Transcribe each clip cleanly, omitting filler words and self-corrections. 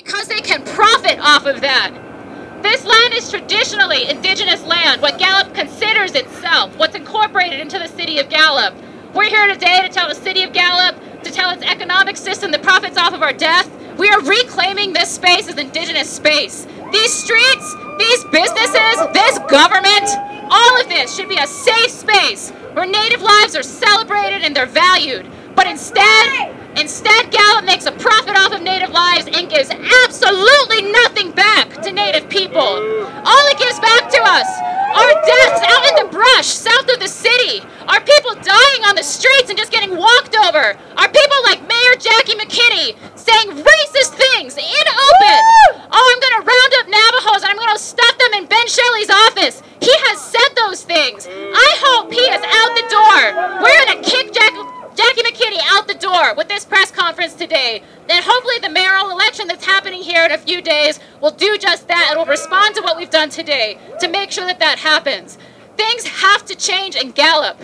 because they can profit off of that. This land is traditionally indigenous land, what Gallup considers itself, what's incorporated into the city of Gallup. We're here today to tell the city of Gallup, to tell its economic system that profits off of our death. We are reclaiming this space as indigenous space. These streets, these businesses, this government, all of this should be a safe space where Native lives are celebrated and they're valued. But instead Gallup makes a profit off of Native lives and gives absolutely nothing back to Native people. All it gives back to us are deaths out in the brush south of the city. Are people dying on the streets and just getting walked over? Are people like Mayor Jackie McKinney saying racist things in open? Oh, I'm going to round up Navajos and I'm going to stuff them in Ben Shelley's office. He has said those things. I hope he is out the door. We're going to kick Jackie McKinney out the door with this press conference today. And hopefully the mayoral election that's happening here in a few days will do just that. It will respond to what we've done today to make sure that that happens. Things have to change in Gallup.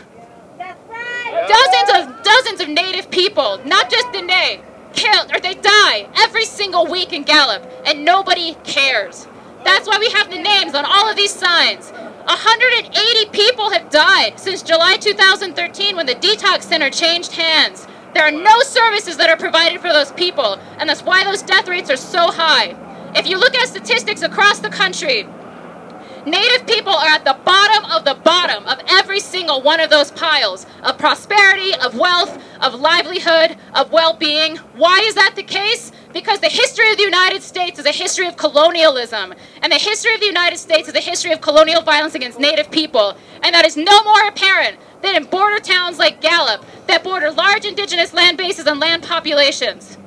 That's right. Dozens of Native people, not just Dene, killed or they die every single week in Gallup, and nobody cares. That's why we have the names on all of these signs. 180 people have died since July 2013 when the detox center changed hands. There are no services that are provided for those people, and that's why those death rates are so high. If you look at statistics across the country, Native people are at the bottom of every single one of those piles of prosperity, of wealth, of livelihood, of well-being. Why is that the case? Because the history of the United States is a history of colonialism, and the history of the United States is a history of colonial violence against Native people, and that is no more apparent than in border towns like Gallup that border large indigenous land bases and land populations.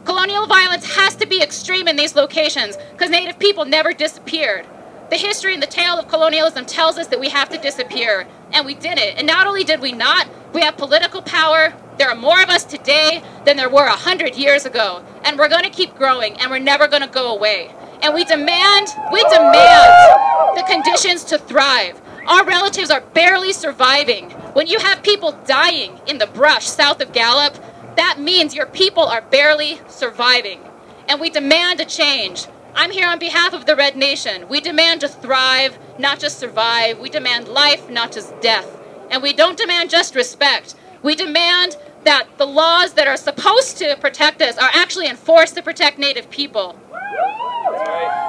Colonial violence has to be extreme in these locations because Native people never disappeared. The history and the tale of colonialism tells us that we have to disappear, and we did it. And not only did we not, we have political power. There are more of us today than there were 100 years ago, and we're going to keep growing, and we're never going to go away. And we demand the conditions to thrive. Our relatives are barely surviving. When you have people dying in the brush south of Gallup, that means your people are barely surviving. And we demand a change. I'm here on behalf of the Red Nation. We demand to thrive, not just survive. We demand life, not just death. And we don't demand just respect. We demand that the laws that are supposed to protect us are actually enforced to protect Native people.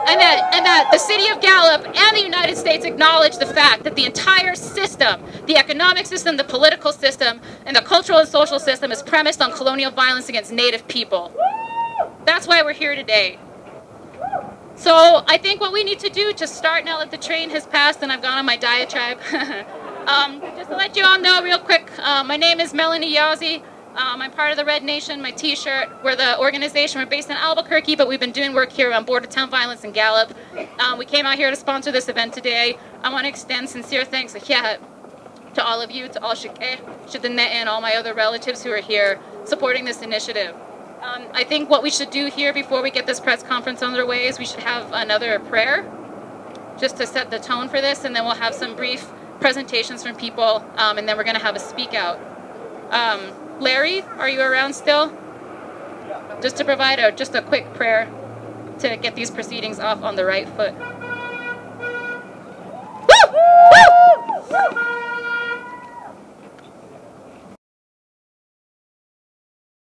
And that the city of Gallup and the United States acknowledge the fact that the entire system, the economic system, the political system, and the cultural and social system is premised on colonial violence against Native people. That's why we're here today. So I think what we need to do to start now that the train has passed and I've gone on my diatribe, just to let you all know real quick, my name is Melanie Yazzie. I'm part of the Red Nation, my t-shirt. We're the organization, we're based in Albuquerque, but we've been doing work here on border town violence in Gallup. We came out here to sponsor this event today. I want to extend sincere thanks to all of you, to all Shike, Shidane, and all my other relatives who are here supporting this initiative. I think what we should do here before we get this press conference underway is we should have another prayer just to set the tone for this, and then we'll have some brief presentations from people, and then we're going to have a speak out. Larry, are you around still? Just to provide just a quick prayer to get these proceedings off on the right foot. Woo! Woo!